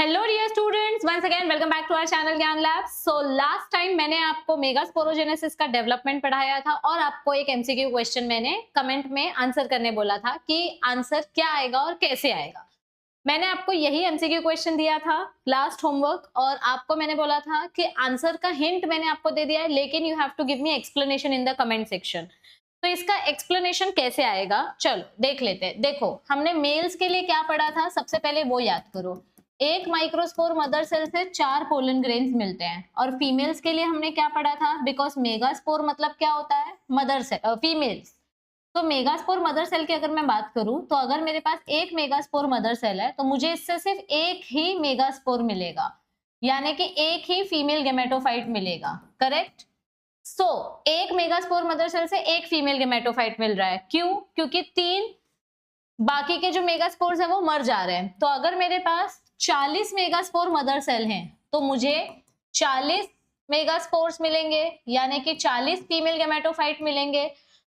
Hello dear students, once again welcome back to our channel Gyan lab. So last time मैंने आपको megasporogenesis का development पढ़ाया था और आपको एक एमसीक्यू क्वेश्चन मैंने कमेंट में आंसर करने बोला था कि आंसर क्या आएगा और कैसे आएगा। मैंने आपको यही एमसीक्यू क्वेश्चन दिया था लास्ट होमवर्क और आपको मैंने बोला था कि आंसर का हिंट मैंने आपको दे दिया है, लेकिन you have to give me explanation in the comment section. तो इसका एक्सप्लेनेशन कैसे आएगा, चलो देख लेते हैं। देखो, हमने मेल्स के लिए क्या पढ़ा था, सबसे पहले वो याद करो। एक माइक्रोस्पोर मदर सेल से 4 पोलन ग्रेन्स मिलते हैं। और फीमेल्स के लिए हमने क्या पढ़ा था, बिकॉज मेगास्पोर मतलब क्या होता है, मदर सेल, फीमेल्स। तो मेगास्पोर मदर सेल की अगर मैं बात करूं तो अगर मेरे पास एक मेगास्पोर मदर सेल है तो मुझे इससे सिर्फ एक ही मेगास्पोर मिलेगा, यानी कि एक ही फीमेल गेमेटोफाइट मिलेगा। करेक्ट। सो एक मेगास्पोर मदर सेल से एक फीमेल गेमेटोफाइट मिल रहा है। क्यों? क्योंकि 3 बाकी के जो मेगास्पोर्स है वो मर जा रहे हैं। तो अगर मेरे पास 40 मेगास्पोर मदर सेल हैं तो मुझे 40 मेगास्पोर्स मिलेंगे, यानी कि 40 फीमेल गेमेटोफाइट मिलेंगे।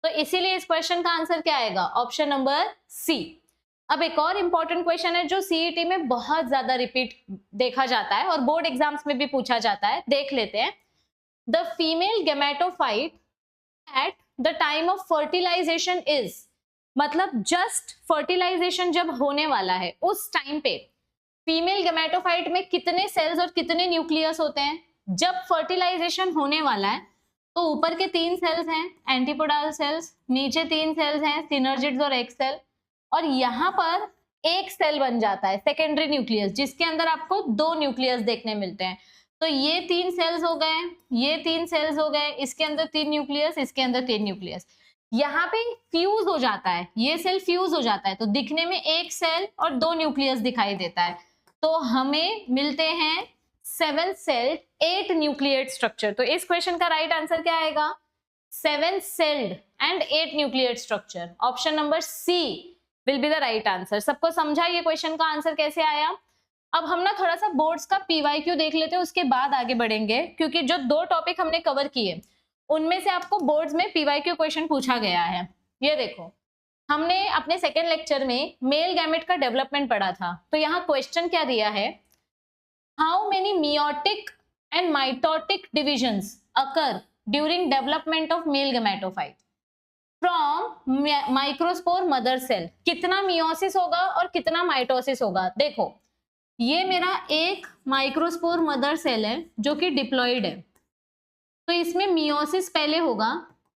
तो इसीलिए इस क्वेश्चन का आंसर क्या आएगा, ऑप्शन नंबर सी। अब एक और इंपॉर्टेंट क्वेश्चन है जो सीईटी में बहुत ज्यादा रिपीट देखा जाता है और बोर्ड एग्जाम्स में भी पूछा जाता है, देख लेते हैं। The female gametophyte at the time of fertilisation is, मतलब जस्ट फर्टिलाइजेशन जब होने वाला है उस टाइम पे फीमेल गेमेटोफाइट में कितने सेल्स और कितने न्यूक्लियस होते हैं। जब फर्टिलाइजेशन होने वाला है तो ऊपर के 3 सेल्स हैं एंटीपोडाल सेल्स, नीचे 3 सेल्स हैं सिनर्जिड्स और एक सेल, और यहाँ पर एक सेल बन जाता है सेकेंडरी न्यूक्लियस, जिसके अंदर आपको 2 न्यूक्लियस देखने मिलते हैं। तो ये 3 सेल्स हो गए, ये 3 सेल्स हो गए, इसके अंदर 3 न्यूक्लियस, इसके अंदर 3 न्यूक्लियस। यहाँ पे फ्यूज हो जाता है, ये सेल फ्यूज हो जाता है तो दिखने में एक सेल और 2 न्यूक्लियस दिखाई देता है। तो हमें मिलते हैं 7 सेल्ड 8 न्यूक्लिएट स्ट्रक्चर। तो इस क्वेश्चन का राइट आंसर क्या आएगा, 7 celled and 8 nucleate structure. Option number C will be the right answer. सबको समझा ये क्वेश्चन का आंसर कैसे आया? अब हम ना थोड़ा सा बोर्ड्स का पीवाईक्यू देख लेते हैं, उसके बाद आगे बढ़ेंगे, क्योंकि जो 2 टॉपिक हमने कवर किए उनमें से आपको बोर्ड्स में पीवाईक्यू क्वेश्चन पूछा गया है। ये देखो, हमने अपने सेकेंड लेक्चर में मेल गैमेट का डेवलपमेंट पढ़ा था। तो यहाँ क्वेश्चन क्या दिया है, how many meiotic and mitotic divisions occur during development of male gametophyte from microspore mother cell. कितना मियोसिस होगा और कितना माइटोसिस होगा। देखो, ये मेरा एक माइक्रोस्पोर मदर सेल है जो कि डिप्लॉइड है, तो इसमें मियोसिस पहले होगा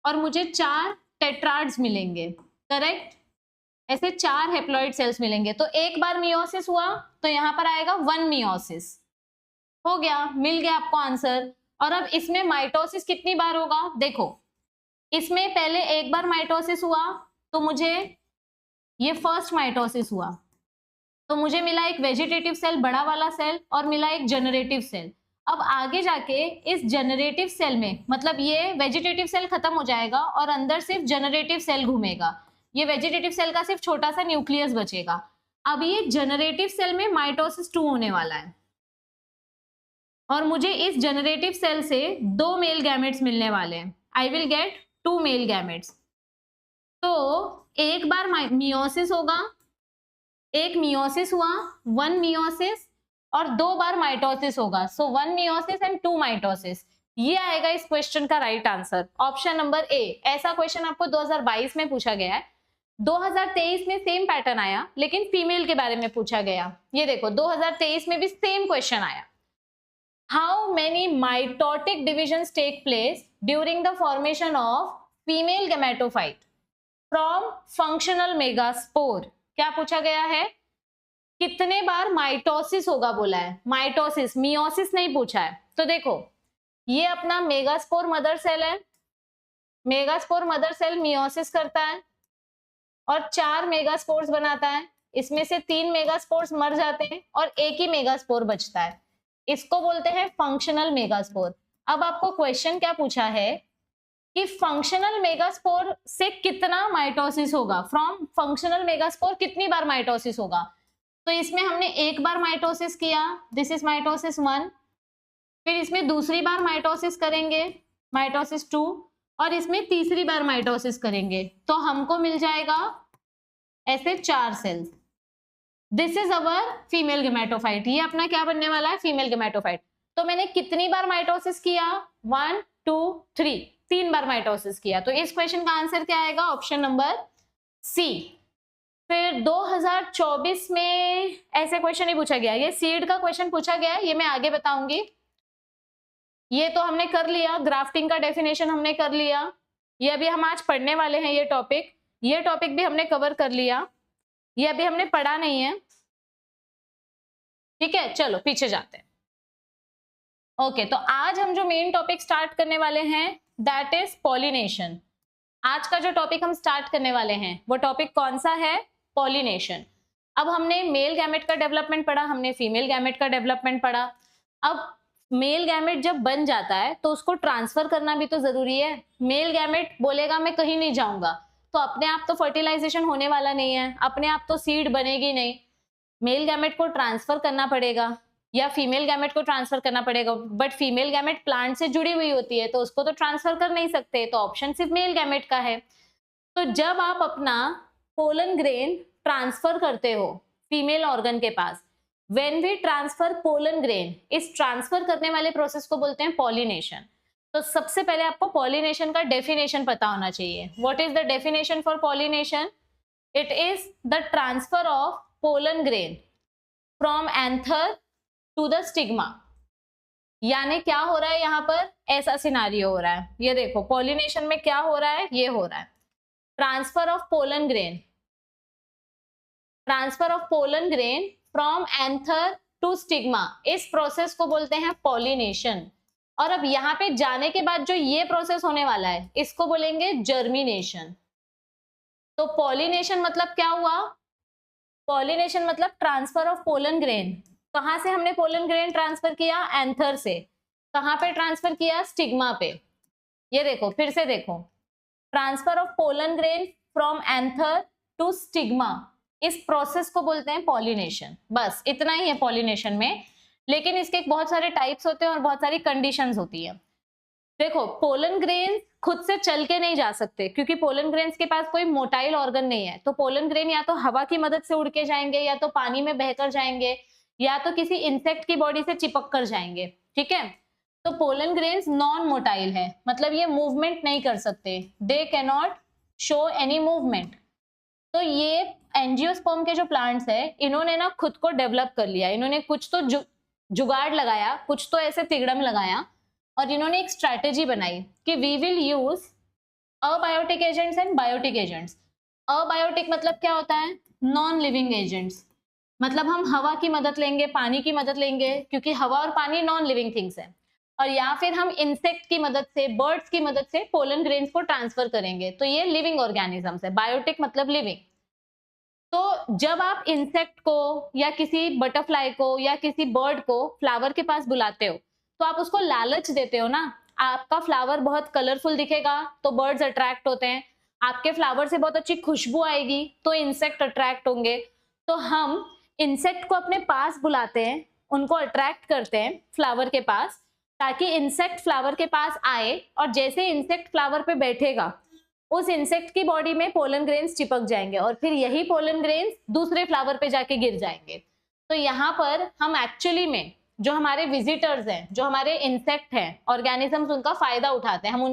और मुझे 4 टेट्राड्स मिलेंगे। करेक्ट। ऐसे 4 हेप्लॉइड सेल्स मिलेंगे। तो एक बार मियोसिस हुआ तो यहाँ पर आएगा 1 मियोसिस। हो गया, मिल गया आपको आंसर। और अब इसमें माइटोसिस कितनी बार होगा, देखो इसमें पहले एक बार माइटोसिस हुआ तो मुझे ये फर्स्ट माइटोसिस हुआ तो मुझे मिला एक वेजिटेटिव सेल, बड़ा वाला सेल, और मिला एक जनरेटिव सेल। अब आगे जाके इस जनरेटिव सेल में, मतलब ये वेजिटेटिव सेल खत्म हो जाएगा और अंदर सिर्फ जनरेटिव सेल घूमेगा। ये वेजिटेटिव सेल का सिर्फ छोटा सा न्यूक्लियस बचेगा। अब ये जनरेटिव सेल में माइटोसिस 2 होने वाला है और मुझे इस जनरेटिव सेल से 2 मेल गैमेट्स मिलने वाले हैं। I will get 2 male gametes. तो एक बार मियोसिस होगा, एक मियोसिस हुआ, 1 मियोसिस, और 2 बार माइटोसिस होगा। सो 1 मियोसिस एंड 2 माइटोसिस। ये आएगा इस क्वेश्चन का right answer, option number A. ऐसा क्वेश्चन आपको 2022 में पूछा गया है। 2023 में सेम पैटर्न आया, लेकिन फीमेल के बारे में पूछा गया। ये देखो 2023 में भी सेम क्वेश्चन आया। How many mitotic divisions take place during the formation of female gametophyte from functional megaspore. क्या पूछा गया है, कितने बार माइटोसिस होगा बोला है। माइटोसिस, मियोसिस नहीं पूछा है। तो देखो, ये अपना मेगास्पोर मदर सेल है, मेगास्पोर मदर सेल मियोसिस करता है और 4 मेगास्पोर्स बनाता है। इसमें से 3 मेगास्पोर्स मर जाते हैं और एक ही मेगास्पोर बचता है। इसको बोलते हैं फंक्शनल मेगास्पोर। अब आपको क्वेश्चन क्या पूछा है कि फंक्शनल मेगास्पोर से कितना माइटोसिस होगा, फ्रॉम फंक्शनल मेगास्पोर कितनी बार माइटोसिस होगा। तो इसमें हमने एक बार माइटोसिस किया, दिस इज माइटोसिस 1, फिर इसमें दूसरी बार माइटोसिस करेंगे, माइटोसिस 2, और इसमें तीसरी बार माइटोसिस करेंगे। तो हमको मिल जाएगा ऐसे 4 cells. This is our female gametophyte, ये अपना क्या बनने वाला है, फीमेल गेमेटोफाइट। तो मैंने कितनी बार माइटोसिस किया, 1 2 3, 3 बार माइटोसिस किया। तो इस क्वेश्चन का आंसर क्या आएगा, ऑप्शन नंबर सी। फिर 2024 में ऐसे क्वेश्चन ही पूछा गया, ये सीड का क्वेश्चन पूछा गया है, ये मैं आगे बताऊंगी। ये तो हमने कर लिया, ग्राफ्टिंग का डेफिनेशन हमने कर लिया, ये अभी हम आज पढ़ने वाले हैं, ये टॉपिक भी हमने कवर कर लिया, ये अभी हमने पढ़ा नहीं है। ठीक है, चलो पीछे जाते हैं। ओके, तो आज हम जो मेन टॉपिक स्टार्ट करने वाले हैं दैट इज पॉलिनेशन। आज का जो टॉपिक हम स्टार्ट करने वाले हैं वो टॉपिक कौन सा है, पॉलिनेशन। अब हमने मेल गैमेट का डेवलपमेंट पढ़ा, हमने फीमेल गैमेट का डेवलपमेंट पढ़ा। अब मेल गैमेट जब बन जाता है तो उसको ट्रांसफर करना भी तो जरूरी है। मेल गैमेट बोलेगा मैं कहीं नहीं जाऊंगा, तो अपने आप तो फर्टिलाइजेशन होने वाला नहीं है, अपने आप तो सीड बनेगी नहीं। मेल गैमेट को ट्रांसफर करना पड़ेगा या फीमेल गैमेट को ट्रांसफर करना पड़ेगा, बट फीमेल गैमेट प्लांट से जुड़ी हुई होती है तो उसको तो ट्रांसफर कर नहीं सकते, तो ऑप्शन सिर्फ मेल गैमेट का है। तो जब आप अपना पोलन ग्रेन ट्रांसफर करते हो फीमेल ऑर्गन के पास, when we transfer pollen grain, इस ट्रांसफर करने वाले प्रोसेस को बोलते हैं पॉलिनेशन। तो सबसे पहले आपको पॉलिनेशन का डेफिनेशन पता होना चाहिए। What is the definition for pollination? It is the transfer of pollen grain from anther to the stigma. यानी क्या हो रहा है यहाँ पर, ऐसा सिनारियो हो रहा है, ये देखो पॉलिनेशन में क्या हो रहा है, ये हो रहा है transfer of pollen grain, transfer of pollen grain from anther to stigma, इस प्रोसेस को बोलते हैं पॉलिनेशन। और अब यहाँ पे जाने के बाद जो ये प्रोसेस होने वाला है इसको बोलेंगे जर्मिनेशन। तो पॉलिनेशन मतलब क्या हुआ, पॉलिनेशन मतलब ट्रांसफर ऑफ पोलन ग्रेन। कहां से हमने पोलन ग्रेन ट्रांसफर किया, एंथर से। कहां पे ट्रांसफर किया, स्टिग्मा पे। ये देखो फिर से देखो, transfer of pollen grain from anther to stigma, इस प्रोसेस को बोलते हैं पॉलिनेशन। बस इतना ही है पॉलिनेशन में, लेकिन इसके बहुत सारे टाइप्स होते हैं और बहुत सारी कंडीशंस होती है। देखो पोलन ग्रेन खुद से चल के नहीं जा सकते क्योंकि पोलन ग्रेन्स के पास कोई मोटाइल ऑर्गन नहीं है, तो पोलन ग्रेन या तो हवा की मदद से उड़ के जाएंगे, या तो पानी में बहकर जाएंगे, या तो किसी इंसेक्ट की बॉडी से चिपक कर जाएंगे। ठीक है, तो पोलन ग्रेन्स नॉन मोटाइल है, मतलब ये मूवमेंट नहीं कर सकते, they cannot show any movement. तो ये एंजियोस्पर्म के जो प्लांट्स है इन्होंने ना खुद को डेवलप कर लिया, इन्होंने कुछ तो जुगाड़ लगाया, कुछ तो ऐसे तिगड़म लगाया, और इन्होंने एक स्ट्रैटेजी बनाई कि we will use abiotic agents and biotic agents. Abiotic मतलब क्या होता है, नॉन लिविंग एजेंट्स, मतलब हम हवा की मदद लेंगे, पानी की मदद लेंगे, क्योंकि हवा और पानी नॉन लिविंग थिंग्स है, और या फिर हम इंसेक्ट की मदद से, बर्ड्स की मदद से पोलन ग्रेन्स को ट्रांसफर करेंगे, तो ये लिविंग ऑर्गेनिजम्स है। बायोटिक मतलब लिविंग। तो जब आप इंसेक्ट को या किसी बटरफ्लाई को या किसी बर्ड को फ्लावर के पास बुलाते हो तो आप उसको लालच देते हो ना, आपका फ्लावर बहुत कलरफुल दिखेगा तो बर्ड्स अट्रैक्ट होते हैं, आपके फ्लावर से बहुत अच्छी खुशबू आएगी तो इंसेक्ट अट्रैक्ट होंगे। तो हम इंसेक्ट को अपने पास बुलाते हैं, उनको अट्रैक्ट करते हैं फ्लावर के पास, ताकि इंसेक्ट फ्लावर के पास आए, और जैसे इंसेक्ट फ्लावर पे बैठेगा उस इंसेक्ट की बॉडी में पोलन ग्रेन्स चिपक जाएंगे, और फिर यही पोलन ग्रेन्स दूसरे फ्लावर पे जाके गिर जाएंगे। तो यहाँ पर हम एक्चुअली में जो हमारे विजिटर्स हैं, जो हमारे इंसेक्ट हैं, ऑर्गेनिजम्स, उनका फायदा उठाते हैं, हम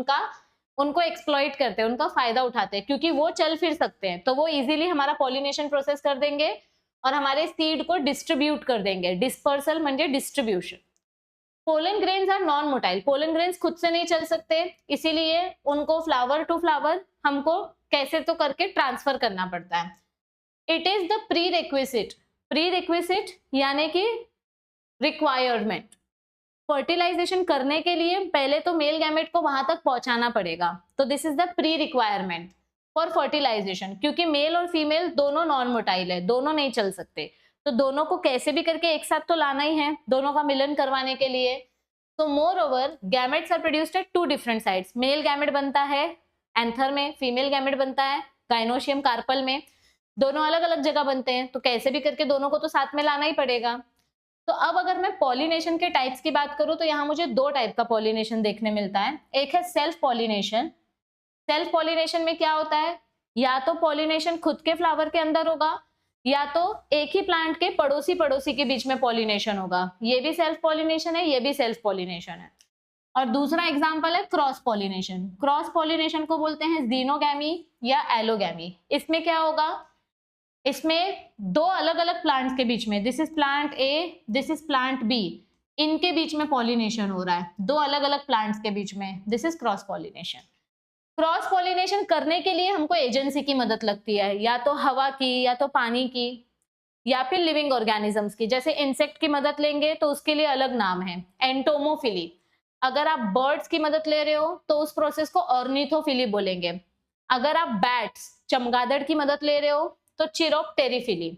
उनको एक्सप्लॉइट करते हैं, उनका फायदा उठाते हैं, क्योंकि वो चल फिर सकते हैं, तो वो इजीली हमारा पॉलिनेशन प्रोसेस कर देंगे और हमारे सीड को डिस्ट्रीब्यूट कर देंगे। डिस्पर्सल म्हणजे distribution. Pollen grains are non motile, pollen grains खुद से नहीं चल सकते, इसीलिए उनको फ्लावर टू फ्लावर हमको कैसे तो करके ट्रांसफर करना पड़ता है। It is the pre requisite, pre requisite यानी कि रिक्वायरमेंट। फर्टिलाइजेशन करने के लिए पहले तो मेल गैमेट को वहां तक पहुंचाना पड़ेगा, तो this is the pre requirement for fertilisation. क्योंकि मेल और फीमेल दोनों नॉन मोटाइल है, दोनों नहीं चल सकते, तो दोनों को कैसे भी करके एक साथ तो लाना ही है, दोनों का मिलन करवाने के लिए। तो moreover gametes are produced at 2 different sides. Male gamete बनता है एंथर में, फीमेल गैमेट बनता है गाइनोशियम कार्पल में, दोनों अलग अलग जगह बनते हैं, तो कैसे भी करके दोनों को तो साथ में लाना ही पड़ेगा। तो अब अगर मैं पॉलिनेशन के टाइप्स की बात करूं तो यहाँ मुझे 2 टाइप का पॉलिनेशन देखने मिलता है। एक है सेल्फ पॉलिनेशन। सेल्फ पॉलिनेशन में क्या होता है, या तो पॉलिनेशन खुद के फ्लावर के अंदर होगा, या तो एक ही प्लांट के पड़ोसी पड़ोसी के बीच में पॉलिनेशन होगा, ये भी सेल्फ पॉलिनेशन है, ये भी सेल्फ पॉलिनेशन है। और दूसरा एग्जांपल है क्रॉस पॉलिनेशन। क्रॉस पॉलिनेशन को बोलते हैं जीनोगैमी या एलोगैमी। इसमें क्या होगा, इसमें दो अलग अलग प्लांट्स के बीच में, this is plant A, this is plant B, इनके बीच में पॉलिनेशन हो रहा है, दो अलग अलग प्लांट्स के बीच में, this is cross pollination. Cross pollination करने के लिए हमको एजेंसी की मदद लगती है, या तो हवा की, या तो पानी की, या फिर लिविंग ऑर्गेनिजम्स की। जैसे इंसेक्ट की मदद लेंगे तो उसके लिए अलग नाम है, एंटोमोफिली। अगर आप बर्ड्स की मदद ले रहे हो तो उस प्रोसेस को ऑर्निथोफिली बोलेंगे। अगर आप बैट्स, चमगादड़ की मदद ले रहे हो तो चिरोप्टेरिफिली।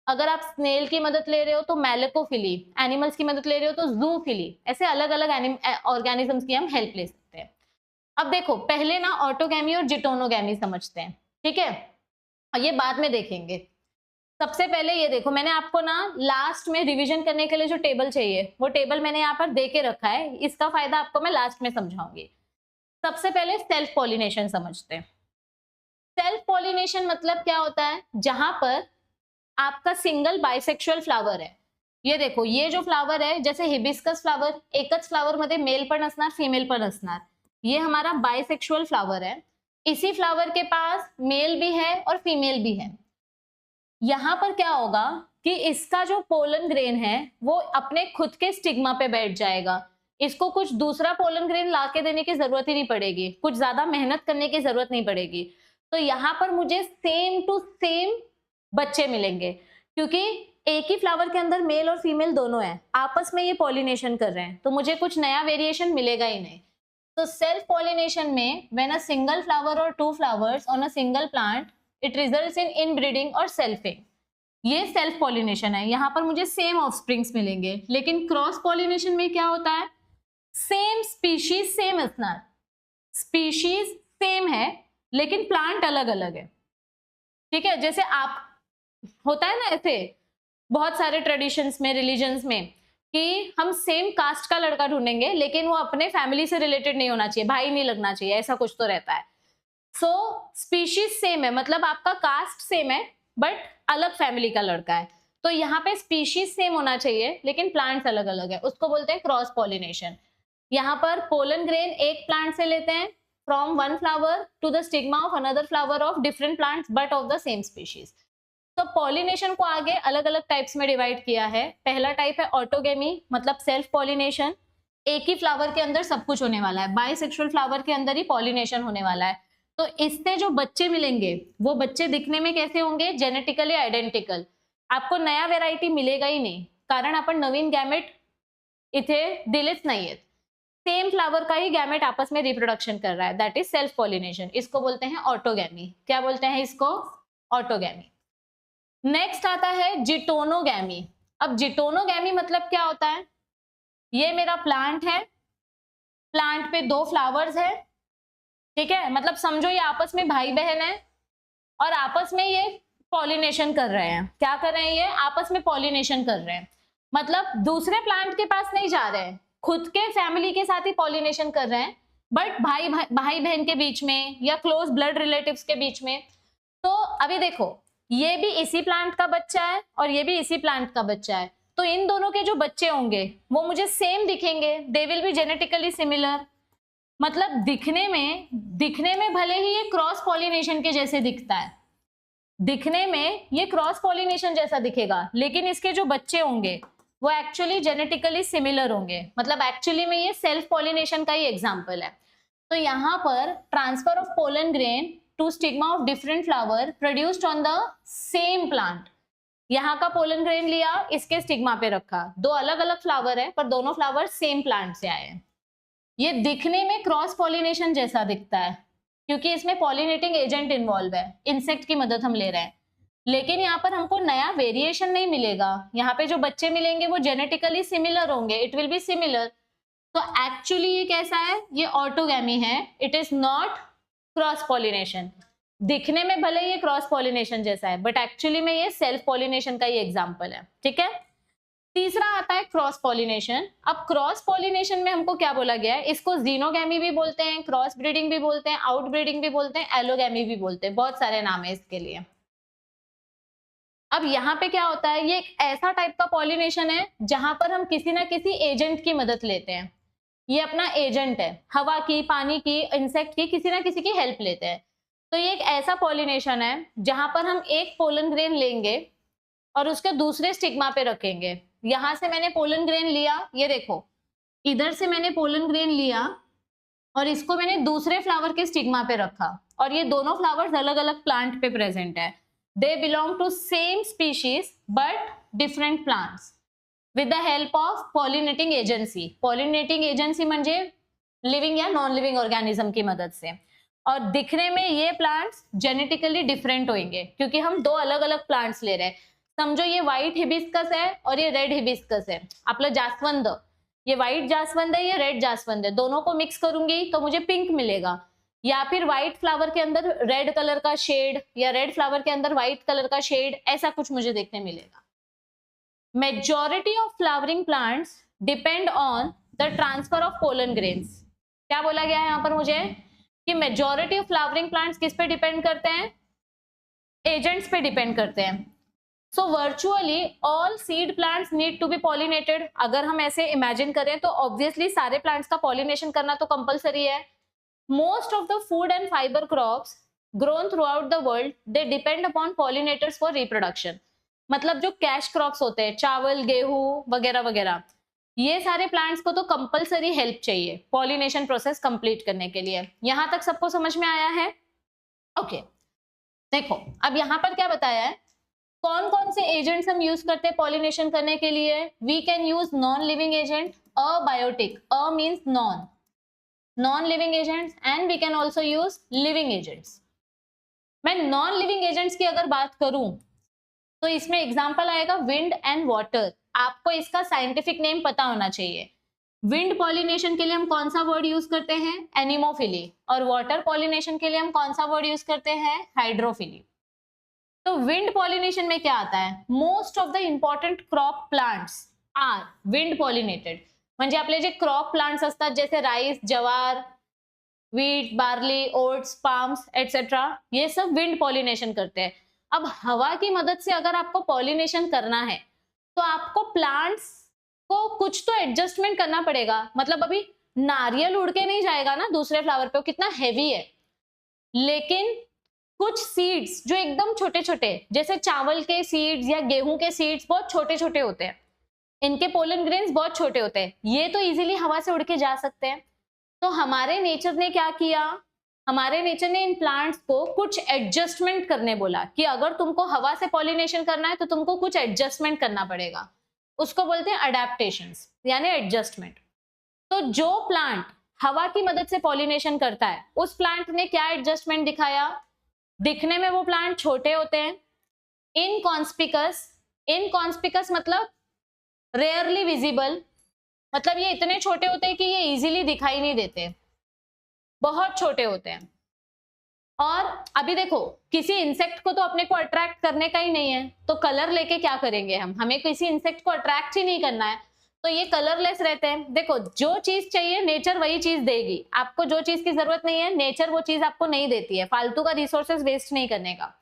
अगर आप स्नेल की मदद ले रहे हो तो मैलेकोफिली। एनिमल्स की मदद ले रहे हो तो जूफिली। ऐसे अलग अलग ऑर्गेनिजम्स की हम हेल्प ले सकते हैं। अब देखो, पहले ना ऑटोगैमी और जिटोनोगैमी समझते हैं, ठीक है, और ये बाद में देखेंगे। सबसे पहले ये देखो, मैंने आपको ना लास्ट में रिवीजन करने के लिए जो टेबल चाहिए वो टेबल मैंने यहाँ पर दे के रखा है, इसका फायदा आपको मैं लास्ट में समझाऊंगी। सबसे पहले सेल्फ पॉलिनेशन समझते हैं। सेल्फ पॉलिनेशन मतलब क्या होता है, जहां पर आपका सिंगल बायसेक्सुअल फ्लावर है। ये देखो, ये जो फ्लावर है, जैसे हिबिस्कस फ्लावर, एकच फ्लावर मध्ये मेल पण असणार, फीमेल पण असणार, ये हमारा बायसेक्सुअल फ्लावर है। इसी फ्लावर के पास मेल भी है और फीमेल भी है। यहां पर क्या होगा कि इसका जो पोलन ग्रेन है वो अपने खुद के स्टिग्मा पे बैठ जाएगा। इसको कुछ दूसरा पोलन ग्रेन लाके देने की जरूरत ही नहीं पड़ेगी, कुछ ज्यादा मेहनत करने की जरूरत नहीं पड़ेगी। तो यहाँ पर मुझे सेम टू सेम बच्चे मिलेंगे, क्योंकि एक ही फ्लावर के अंदर मेल और फीमेल दोनों है, आपस में ये पॉलिनेशन कर रहे हैं, तो मुझे कुछ नया वेरिएशन मिलेगा ही नहीं। तो सेल्फ पॉलिनेशन में व्हेन अ सिंगल फ्लावर और two flowers on a single plant, it results in inbreeding और सेल्फिंग। ये सेल्फ पॉलिनेशन है, यहाँ पर मुझे सेम ऑफस्प्रिंग्स मिलेंगे। लेकिन क्रॉस पॉलिनेशन में क्या होता है, सेम स्पीशीज सेम असणार, स्पीशीज सेम है लेकिन प्लांट अलग अलग है, ठीक है। जैसे आप होता है ना ऐसे बहुत सारे ट्रेडिशंस में, रिलीजन्स में, कि हम सेम कास्ट का लड़का ढूंढेंगे लेकिन वो अपने फैमिली से रिलेटेड नहीं होना चाहिए, भाई नहीं लगना चाहिए, ऐसा कुछ तो रहता है। सो स्पीशीज सेम है, मतलब आपका कास्ट सेम है बट अलग फैमिली का लड़का है। तो यहाँ पे स्पीशीज सेम होना चाहिए लेकिन प्लांट्स अलग अलग है, उसको बोलते हैं क्रॉस पॉलिनेशन। यहाँ पर पोलन ग्रेन एक प्लांट से लेते हैं, from one flower to the stigma of another flower of different plants but of the same species. तो पॉलिनेशन को आगे अलग अलग टाइप्स में डिवाइड किया है। पहला टाइप है ऑटोगेमी, मतलब सेल्फ पॉलिनेशन, एक ही फ्लावर के अंदर सब कुछ होने वाला है, बाइसेक्सुअल फ्लावर के अंदर ही पॉलिनेशन होने वाला है। तो इससे जो बच्चे मिलेंगे वो बच्चे दिखने में कैसे होंगे, जेनेटिकली आयडेंटिकल। आपको नया वेरायटी मिलेगा ही नहीं, कारण आपण नवीन गॅमेट इथे दिलेच नाहीयेत, सेम फ्लावर का ही गैमेट आपस में रिप्रोडक्शन कर रहा है, दैट इज सेल्फ पॉलिनेशन। इसको बोलते हैं ऑटोगैमी। क्या बोलते हैं इसको, ऑटोगैमी। नेक्स्ट आता है जिटोनोगैमी। अब जिटोनोगैमी मतलब क्या होता है, ये मेरा प्लांट है, प्लांट पे दो फ्लावर्स है, ठीक है, मतलब समझो ये आपस में भाई बहन है और आपस में ये पॉलिनेशन कर रहे हैं। क्या कर रहे हैं, ये आपस में पॉलिनेशन कर रहे हैं, मतलब दूसरे प्लांट के पास नहीं जा रहे हैं, खुद के फैमिली के साथ ही पॉलिनेशन कर रहे हैं, बट भाई बहन के बीच में या क्लोज ब्लड रिलेटिव्स के बीच में। तो अभी देखो, ये भी इसी प्लांट का बच्चा है और ये भी इसी प्लांट का बच्चा है, तो इन दोनों के जो बच्चे होंगे वो मुझे सेम दिखेंगे, they will be genetically similar. मतलब दिखने में भले ही ये क्रॉस पॉलिनेशन के जैसे दिखता है, दिखने में ये क्रॉस पॉलिनेशन जैसा दिखेगा, लेकिन इसके जो बच्चे होंगे वो एक्चुअली जेनेटिकली सिमिलर होंगे, मतलब एक्चुअली में ये सेल्फ पॉलिनेशन का ही एग्जांपल है। तो यहाँ पर transfer of pollen grain to stigma of different flower produced on the same plant. यहाँ का पोलन ग्रेन लिया, इसके स्टिग्मा पे रखा, दो अलग अलग फ्लावर है पर दोनों फ्लावर सेम प्लांट से आए हैं। ये दिखने में क्रॉस पॉलिनेशन जैसा दिखता है क्योंकि इसमें पॉलिनेटिंग एजेंट इन्वॉल्व है, इंसेक्ट की मदद हम ले रहे हैं, लेकिन यहाँ पर हमको नया वेरिएशन नहीं मिलेगा। यहाँ पे जो बच्चे मिलेंगे वो जेनेटिकली सिमिलर होंगे, इट विल बी सिमिलर। तो एक्चुअली ये कैसा है, ये ऑटोगैमी है, it is not cross pollination. दिखने में भले ये क्रॉस पॉलिनेशन जैसा है बट एक्चुअली में ये सेल्फ पॉलिनेशन का ही एग्जाम्पल है, ठीक है। तीसरा आता है क्रॉस पॉलिनेशन। अब क्रॉस पॉलिनेशन में हमको क्या बोला गया है, इसको जीनोगैमी भी बोलते हैं, क्रॉस ब्रीडिंग भी बोलते हैं, आउट ब्रीडिंग भी बोलते हैं, एलोगैमी भी बोलते हैं, बहुत सारे नाम है इसके लिए। अब यहाँ पे क्या होता है, ये एक ऐसा टाइप का पॉलिनेशन है जहां पर हम किसी ना किसी एजेंट की मदद लेते हैं। ये अपना एजेंट है, हवा की, पानी की, इंसेक्ट की, किसी ना किसी की हेल्प लेते हैं। तो ये एक ऐसा पॉलिनेशन है जहां पर हम एक पोलन ग्रेन लेंगे और उसके दूसरे स्टिग्मा पे रखेंगे। यहां से मैंने पोलन ग्रेन लिया, ये देखो, इधर से मैंने पोलन ग्रेन लिया और इसको मैंने दूसरे फ्लावर के स्टिग्मा पे रखा, और ये दोनों फ्लावर्स अलग अलग प्लांट पे प्रेजेंट है। They belong to same species but different plants with the help of pollinating agency. Pollinating agency म्हणजे लिविंग या नॉन लिविंग ऑर्गेनिज्म की मदद से। और दिखने में ये प्लांट्स जेनेटिकली डिफरेंट होंगे क्योंकि हम दो अलग अलग प्लांट्स ले रहे हैं। समझो ये व्हाइट हिबिस्कस है और ये रेड हिबिस्कस है, आपलं जास्वंद। ये व्हाइट जास्वंद है, ये रेड जास्वंद है, दोनों को मिक्स करूंगी तो मुझे पिंक मिलेगा। या फिर व्हाइट फ्लावर के अंदर रेड कलर का शेड या रेड फ्लावर के अंदर व्हाइट कलर का शेड, ऐसा कुछ मुझे देखने मिलेगा। Majority of flowering plants depend on the transfer of pollen grains. क्या बोला गया है यहाँ पर मुझे कि मेजॉरिटी ऑफ फ्लावरिंग प्लांट्स किस पे डिपेंड करते हैं, एजेंट्स पे डिपेंड करते हैं। So virtually all seed plants need to be pollinated. अगर हम ऐसे इमेजिन करें तो ऑब्वियसली सारे प्लांट्स का पॉलिनेशन करना तो कंपलसरी है। Most of the food and fibre crops grown through out the world they depend upon pollinators for reproduction. मतलब जो कैश क्रॉप्स होते हैं, चावल, गेहूं वगैरह वगैरह, ये सारे प्लांट्स को तो कंपलसरी हेल्प चाहिए पॉलिनेशन प्रोसेस कंप्लीट करने के लिए। यहां तक सबको समझ में आया है? ओके, देखो अब यहां पर क्या बताया है, कौन कौन से एजेंट्स हम यूज करते हैं पॉलिनेशन करने के लिए। We can use non living agent, abiotic, a means non living agents, and we can also use living agents. मैं नॉन लिविंग एजेंट्स की अगर बात करूं तो इसमें एग्जाम्पल आएगा विंड एंड वाटर। आपको इसका साइंटिफिक नेम पता होना चाहिए। विंड पॉलिनेशन के लिए हम कौन सा वर्ड यूज करते हैं, एनिमोफिली, और वाटर पॉलिनेशन के लिए हम कौन सा वर्ड यूज करते हैं, हाइड्रोफिली। तो विंड पॉलिनेशन में क्या आता है, most of the important crop plants are wind pollinated. म्हणजे आपले जे क्रॉप प्लांट्स असतात जैसे rice, jowar, wheat, barley, oats, palms etcetera, ये सब विंड पॉलिनेशन करते हैं। अब हवा की मदद से अगर आपको पॉलिनेशन करना है तो आपको प्लांट्स को कुछ तो एडजस्टमेंट करना पड़ेगा। मतलब अभी नारियल उड़ के नहीं जाएगा ना दूसरे फ्लावर पे, वो कितना हैवी है। लेकिन कुछ सीड्स जो एकदम छोटे छोटे, जैसे चावल के सीड्स या गेहूं के सीड्स बहुत छोटे छोटे होते हैं, इनके पोलन ग्रेन्स बहुत छोटे होते हैं, ये तो इजीली हवा से उड़ के जा सकते हैं। तो हमारे नेचर ने क्या किया, हमारे नेचर ने इन प्लांट्स को कुछ एडजस्टमेंट करने बोला कि अगर तुमको हवा से पॉलिनेशन करना है तो तुमको कुछ एडजस्टमेंट करना पड़ेगा। उसको बोलते हैं अडेप्टेशंस यानी एडजस्टमेंट। तो जो प्लांट हवा की मदद से पॉलिनेशन करता है उस प्लांट ने क्या एडजस्टमेंट दिखाया, दिखने में वो प्लांट छोटे होते हैं, इनकॉन्स्पिकस, इनकॉन्स्पिकस मतलब रेयरली विजिबल, मतलब ये इतने छोटे होते हैं कि ये इजीली दिखाई नहीं देते, बहुत छोटे होते हैं। और अभी देखो किसी इंसेक्ट को तो अपने को अट्रैक्ट करने का ही नहीं है, तो कलर लेके क्या करेंगे हम, हमें किसी इंसेक्ट को अट्रैक्ट ही नहीं करना है, तो ये कलरलेस रहते हैं। देखो जो चीज चाहिए नेचर वही चीज देगी, आपको जो चीज की जरूरत नहीं है नेचर वो चीज आपको नहीं देती है, फालतू का रिसोर्सेज वेस्ट नहीं करने का।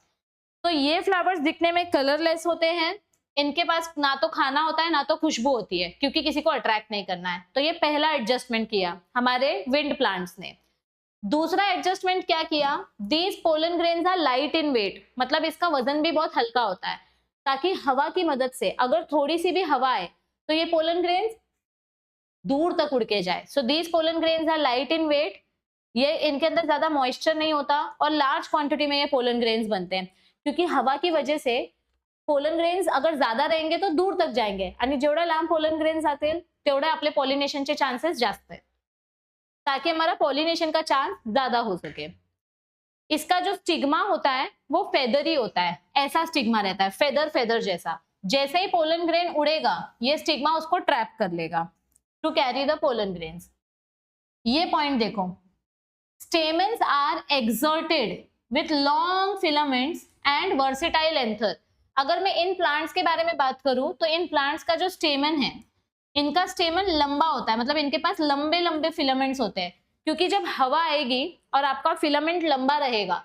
तो ये फ्लावर्स दिखने में कलरलेस होते हैं, इनके पास ना तो खाना होता है ना तो खुशबू होती है, क्योंकि किसी को अट्रैक्ट नहीं करना है। तो ये पहला एडजस्टमेंट किया हमारे विंड प्लांट्स ने। दूसरा एडजस्टमेंट क्या किया, these pollen grains are light in weight, मतलब इसका वजन भी बहुत हल्का होता है, ताकि हवा की मदद से अगर थोड़ी सी भी हवा आए तो ये पोलन ग्रेन्स दूर तक उड़ के जाए। So these pollen grains are light in weight, ये इनके अंदर ज्यादा मॉइस्चर नहीं होता और लार्ज क्वांटिटी में ये पोलन ग्रेन्स बनते हैं, क्योंकि हवा की वजह से पोलन ग्रेन्स अगर ज्यादा रहेंगे तो दूर तक जाएंगे आणि जेवढे लांब पोलन ग्रेन्स आतील तेवढे आपले पॉलिनेशनचे चांसेस जास्त है, ताकि हमारा पॉलिनेशन का चांस ज्यादा हो सके। इसका जो स्टिग्मा होता है वो फेदरी होता है, ऐसा स्टिग्मा रहता है, फेदर फेदर जैसा। जैसे ही पोलन ग्रेन उड़ेगा ये स्टिग्मा उसको ट्रैप कर लेगा to carry the pollen grains. ये पॉइंट देखो, stamens are exserted with long filaments and versatile anther. अगर मैं इन प्लांट्स के बारे में बात करूं तो इन प्लांट्स का जो स्टेमन है, इनका स्टेमन लंबा होता है, मतलब इनके पास लंबे लंबे फिलामेंट्स होते हैं, क्योंकि जब हवा आएगी और आपका फिलामेंट लंबा रहेगा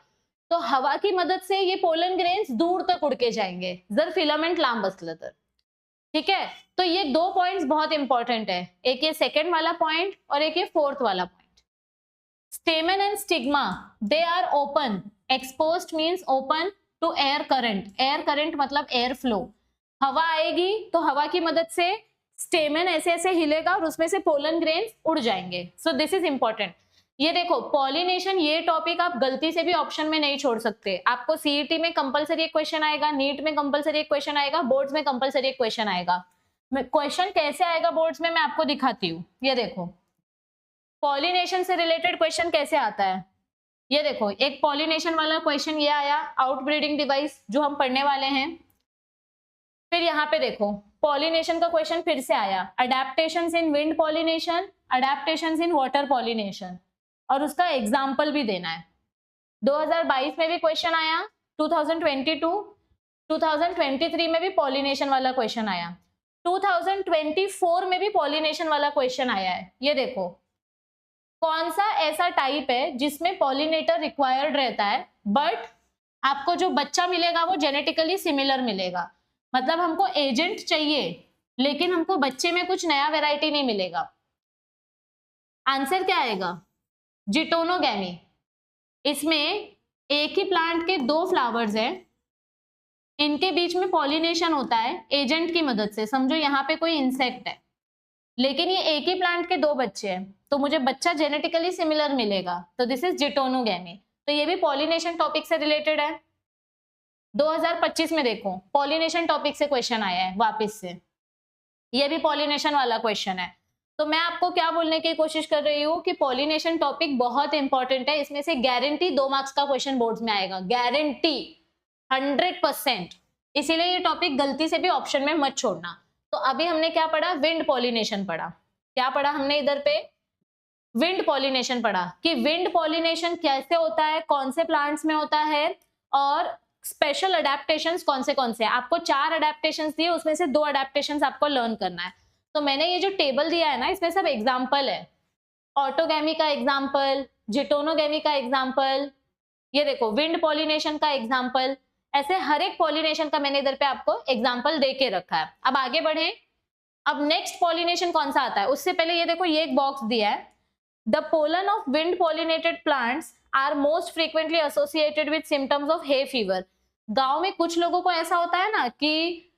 तो हवा की मदद से ये पोलन ग्रेन्स दूर तक उड़ के जाएंगे जर फिलामेंट लांब असलं तर. ठीक है, तो ये 2 पॉइंट्स बहुत इंपॉर्टेंट है, एक ये सेकंड वाला पॉइंट और एक ये फोर्थ वाला point. Stamen and stigma they are open, exposed means open to air current. Air current मतलब एयर फ्लो. हवा आएगी तो हवा की मदद से स्टेमन ऐसे ऐसे हिलेगा और उसमें से पोलन ग्रेन्स उड़ जाएंगे. So this is important. ये देखो पॉलिनेशन, ये टॉपिक आप गलती से भी ऑप्शन में नहीं छोड़ सकते. आपको सीईटी में कंपलसरी एक क्वेश्चन आएगा, नीट में कंपलसरी एक क्वेश्चन आएगा, बोर्ड्स में कंपलसरी एक क्वेश्चन आएगा. क्वेश्चन कैसे आएगा बोर्ड्स में मैं आपको दिखाती हूँ. ये देखो पॉलिनेशन से रिलेटेड क्वेश्चन कैसे आता है. ये देखो एक पॉलिनेशन वाला क्वेश्चन ये आया, आउटब्रीडिंग डिवाइस जो हम पढ़ने वाले हैं. फिर यहाँ पे देखो पॉलिनेशन का क्वेश्चन फिर से आया, adaptations in wind pollination, adaptations in water pollination, और उसका एग्जाम्पल भी देना है. 2022 में भी क्वेश्चन आया, 2022, 2023 में भी पॉलिनेशन वाला क्वेश्चन आया, 2024 में भी पॉलिनेशन वाला क्वेश्चन आया है. ये देखो कौन सा ऐसा टाइप है जिसमें पॉलिनेटर रिक्वायर्ड रहता है बट आपको जो बच्चा मिलेगा वो जेनेटिकली सिमिलर मिलेगा. मतलब हमको एजेंट चाहिए लेकिन हमको बच्चे में कुछ नया वैरायटी नहीं मिलेगा. आंसर क्या आएगा? जिटोनोगैमी. इसमें एक ही प्लांट के 2 फ्लावर्स हैं, इनके बीच में पॉलिनेशन होता है एजेंट की मदद से. समझो यहाँ पे कोई इंसेक्ट है लेकिन ये एक ही प्लांट के 2 बच्चे हैं, तो मुझे बच्चा जेनेटिकली सिमिलर मिलेगा, तो दिस इज जिटोनोगैमी. तो ये भी पॉलिनेशन टॉपिक से रिलेटेड है. 2025 में देखो पॉलिनेशन टॉपिक से क्वेश्चन आया है वापस से, ये भी पॉलिनेशन वाला क्वेश्चन है. तो मैं आपको क्या बोलने की कोशिश कर रही हूँ कि पॉलिनेशन टॉपिक बहुत इंपॉर्टेंट है. इसमें से गारंटी 2 मार्क्स का क्वेश्चन बोर्ड्स में आएगा, गारंटी 100%. इसीलिए ये टॉपिक गलती से भी ऑप्शन में मत छोड़ना. तो अभी हमने क्या पढ़ा? विंड पॉलिनेशन पढ़ा. क्या पढ़ा हमने इधर पे? विंड पॉलिनेशन पढ़ा कि विंड पॉलिनेशन कैसे होता है, कौन से प्लांट्स में होता है और स्पेशल अडेप्टेशंस कौन से. आपको 4 अडेप्टेशंस दिए, उसमें से 2 अडेप्टेशंस आपको लर्न करना है. तो मैंने ये जो टेबल दिया है ना, इसमें सब एग्जाम्पल है. ऑटोगैमी का एग्जाम्पल, जिटोनोगैमी का एग्जाम्पल, ये देखो विंड पॉलिनेशन का एग्जाम्पल. ऐसे हर एक पॉलिनेशन का मैंने इधर पे आपको एग्जाम्पल दे के रखा है. अब आगे बढ़े. अब नेक्स्ट पॉलिनेशन कौन सा आता है उससे पहले ये देखो ये एक बॉक्स दिया है. The pollen of wind pollinated plants are most frequently associated with symptoms of hay fever. गांव में कुछ लोगों को ऐसा होता है ना कि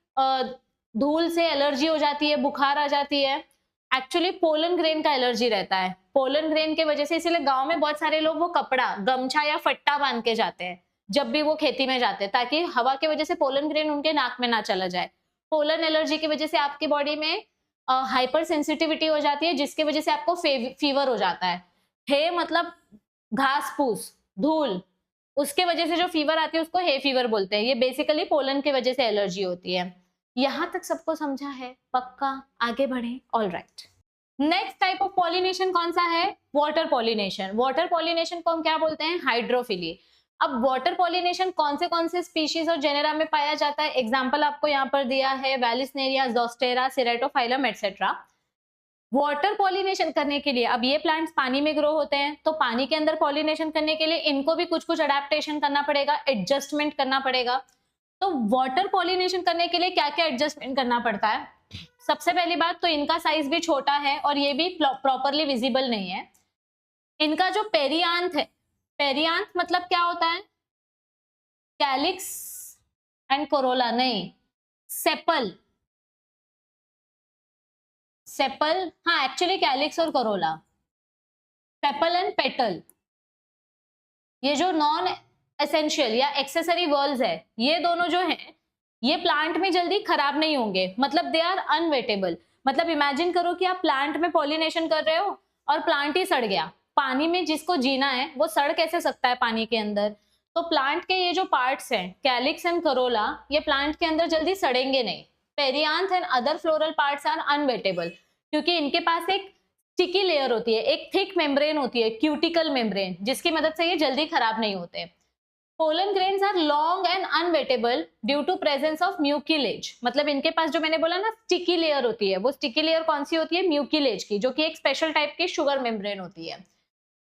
धूल से एलर्जी हो जाती है, बुखार आ जाती है. एक्चुअली पोलन ग्रेन का एलर्जी रहता है. पोलन ग्रेन के वजह से इसीलिए गांव में बहुत सारे लोग वो कपड़ा, गमछा या फट्टा बांध के जाते हैं जब भी वो खेती में जाते हैं, ताकि हवा की वजह से पोलन ग्रेन उनके नाक में ना चला जाए. पोलन एलर्जी की वजह से आपकी बॉडी में हाइपर सेंसिटिविटी हो जाती है, जिसकी वजह से आपको फीवर हो जाता है. हे मतलब घास फूस, धूल, उसके वजह से जो फीवर आती है उसको हे फीवर बोलते हैं. ये बेसिकली पोलन की वजह से एलर्जी होती है. यहां तक सबको समझा है? पक्का? आगे बढ़े. All right. Next type of pollination कौन सा है? Water pollination. वाटर पॉलिनेशन को हम क्या बोलते हैं? हाइड्रोफिली. अब वाटर पॉलिनेशन कौन से स्पीशीज और जेनेरा में पाया जाता है? एग्जाम्पल आपको यहाँ पर दिया है, Vallisneria, Zostera, सिरेटोफाइलम etcetera. Water pollination करने के लिए, अब ये प्लांट्स पानी में ग्रो होते हैं, तो पानी के अंदर पॉलिनेशन करने के लिए इनको भी कुछ अडेप्टेशन करना पड़ेगा, एडजस्टमेंट करना पड़ेगा. तो वाटर पॉलिनेशन करने के लिए क्या क्या एडजस्टमेंट करना पड़ता है? सबसे पहली बात तो इनका साइज भी छोटा है और ये भी प्रॉपरली विजिबल नहीं है. इनका जो पेरियांथ है, पेरियांथ मतलब क्या होता है? कैलिक्स एंड कोरोला नहीं, सेपल. सेपल, हाँ एक्चुअली कैलिक्स और कोरोला, सेपल एंड पेटल. ये जो नॉन एसेंशियल या एक्सेसरी वर्ल्स है, ये दोनों जो हैं ये प्लांट में जल्दी खराब नहीं होंगे, मतलब दे आर अनवेटेबल. मतलब इमेजिन करो कि आप प्लांट में पॉलिनेशन कर रहे हो और प्लांट ही सड़ गया. पानी में जिसको जीना है वो सड़ कैसे सकता है पानी के अंदर? तो प्लांट के ये जो पार्ट्स हैं, कैलिक्स एंड करोला, ये प्लांट के अंदर जल्दी सड़ेंगे नहीं. Perianth and other floral parts are unwettable क्योंकि इनके पास एक स्टिकी लेयर होती है, एक थिक मेम्ब्रेन होती है, क्यूटिकल मेम्ब्रेन, जिसकी मदद से ये जल्दी खराब नहीं होते. Pollen grains are long and unwettable due to presence of mucilage. मतलब इनके पास जो मैंने बोला ना स्टिकी लेयर होती है, वो स्टिकी लेयर कौन सी होती है? म्यूकिलेज की, जो कि एक स्पेशल टाइप की शुगर मेम्ब्रेन होती है.